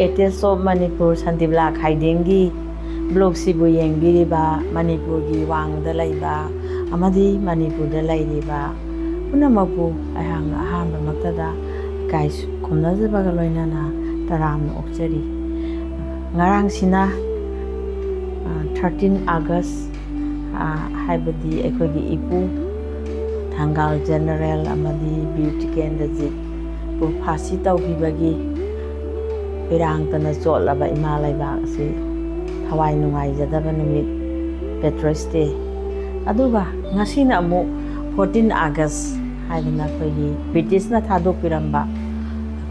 एटेस of Manipur Santibala खाइदेंगी blog सिबु येंबिरिबा मणिपुरगी वांगदा लैबा अमदी मणिपुरदा लैरिबा पुनमकु अहांग अहांब मक्तदा गाइस खुमनाजबागा लोइनाना तराम ओक्चरी ngarang sina 13 August haibadi ekhogi ipu thangal general amadi beauty candidate bu phasi tawbibagi pirang tana chotlaba ima laiba asi thawai nungai jadaba numit Patriots Day aduga ngasina amu 14 August haidana khogi British na thadok piramba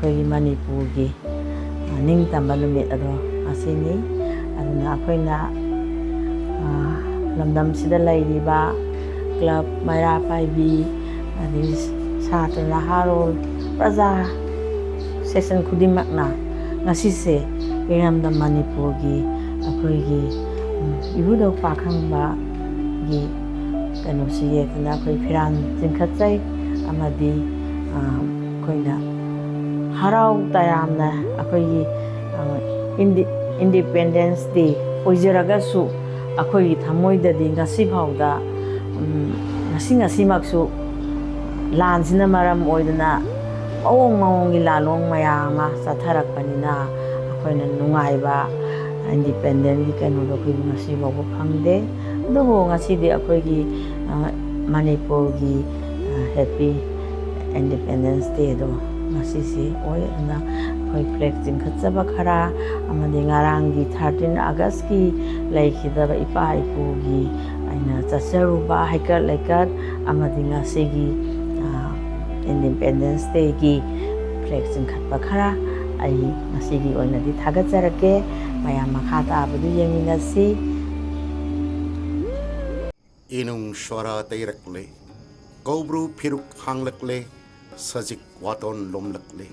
khogi Manipur gi ning tamba numit ado asini aduna akoina lamdam sida lairiba club maira paibi adi satra harol praja session khudimakna ngasi se iramda Manipur gi akoigi ibudo pakhangba gi kanu siye kana koi phiran jinkhatsai amadi koina harau tayamna akoigi Independence Day oijaragassu akhoi thamoidadi ngasi phauda ngasi maksu lansina maram oidana awong gi lalong mayama satharakpanina akhoina nungaiba independent gi kanu do khoi ngasi babu phangde adubo ngasi di akhoi gi Manipur gi happy Independence Day do ngasi si oi na khoi flag jinkhatsaba khara amadi ngarang gi 13 August ki laikhidaba ipa ipu gi aina chasaruba haikat laikat amadi ngasi gi Independence Day gi flag jinkhatba khara ai ngasi gi oina di thagajarake mayam makha ta abadu yenginasi inung shwara tairakle kobru phiruk hanglakle sajik waton lomlakle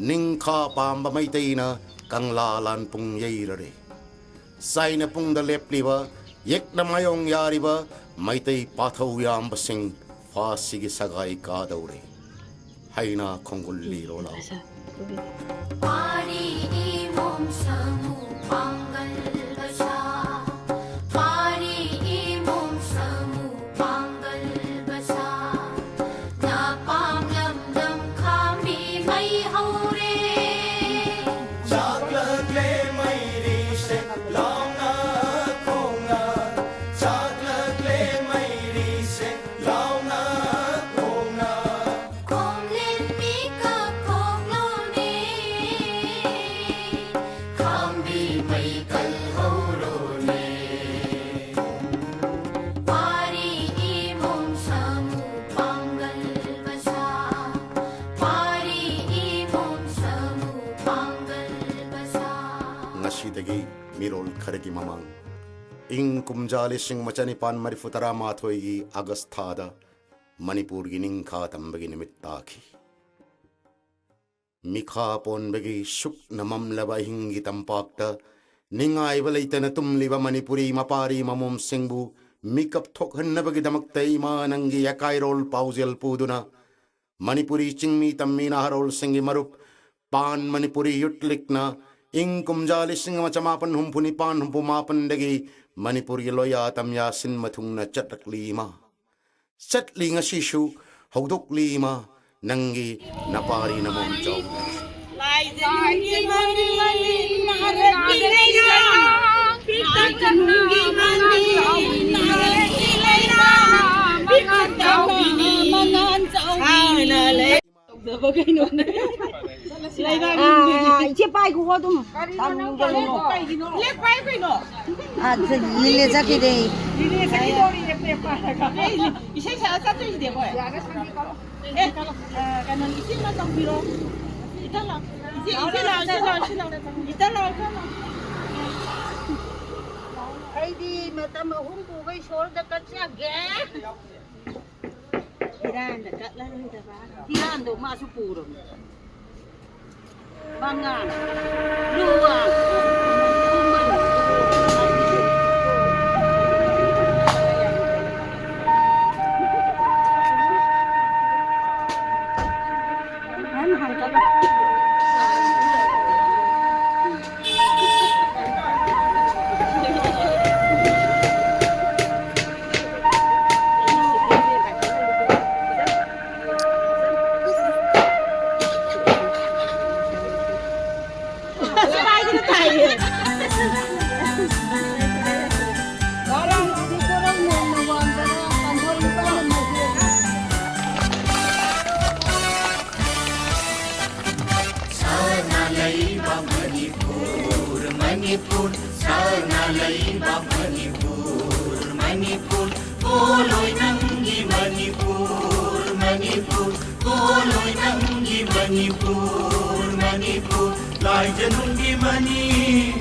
ningkha pamba maiteina kanglalan pung yeirare saina pung da lepliba yekna mayong yariba maitei pathau yam basing fasigi sagai ka daure haina khongulli rola Pari imom samu pangal basha Pari imom samu pangal basha Na panglam dam khambi mai haure Chocolate le mai ri se launa konga Chocolate le mai ri se launa konga Kong len mi ka kong lo ne Khambi mai kal hauro ne Pari imom samu pangal basha Pari imom samu pangal basha ngasidagi mirol kharagi mamang ing kumjali sing machani pan marifutara mathoi gi August thada Manipur gi ningkha tambagi nimit takhi mikha pon bagi shuk namam laba hingi tampakta ningai balaitana tumliba Manipuri mapari mamom singbu mikap thok hannabagi damakta ima nangi yakai rol pausel puduna Manipuri chingmi tammina harol singi marup pan Manipuri yutlikna ing kumjali sing machamapan humpuni pan humpumapan dagi Manipur gi loya tamya sin mathungna chatlima chatli nga shishu hodok lima nangi napari namom chaw 이제 빠이고 거든 다른 걸로 아 릴레 자기 돼 아이디 마담 홍보가 쇼르다 같이게 Tiranda kat lah ni dah bah. Tiranda masuk purun. Bangan. Luang. haye. Orang di kurang mau nawandara kanhol pa na Sana laiba Manipur, Manipur, sana laiba Manipur, Manipur, poloy nanggi Manipur, Manipur, poloy nanggi Manipur, Manipur, lai janungi mani,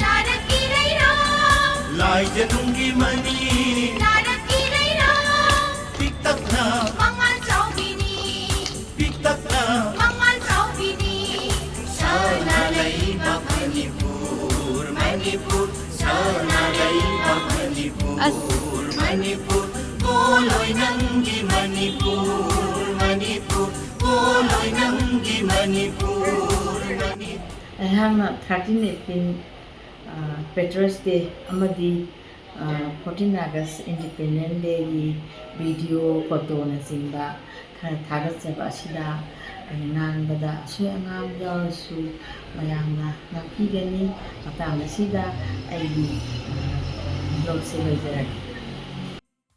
Narakirairo, lai janungi mani, narakirairo, tiktak na, mangal chowbini, tiktak na, mangal chowbini. sana laiba Manipur, Manipur, sana laiba Manipur, Manipur, poloy nanggi Manipur, Manipur, poloy nanggi Manipur, Manipur. ꯑꯩꯍꯥꯛꯅ 13 April Patriots Day ꯑꯃꯗꯤ 14 August Independence Dayꯒꯤ video ꯐꯣꯇꯣꯅꯆꯤꯡꯕ ꯈꯔ ꯊꯥꯒꯠꯆꯕ ꯑꯁꯤꯗ ꯑꯩꯅ ꯉꯥꯡꯕꯗ ꯑꯁꯣꯏ ꯑꯉꯥꯝ ꯌꯥꯎꯔꯁꯨ ꯃꯌꯥꯝꯅ ꯉꯥꯛꯄꯤꯒꯅꯤ ꯃꯇꯥꯡ ꯑꯁꯤꯗ ꯑꯩꯒꯤ ꯕ꯭ꯂꯣꯒꯁꯦ ꯂꯣꯏꯖꯔꯒꯦ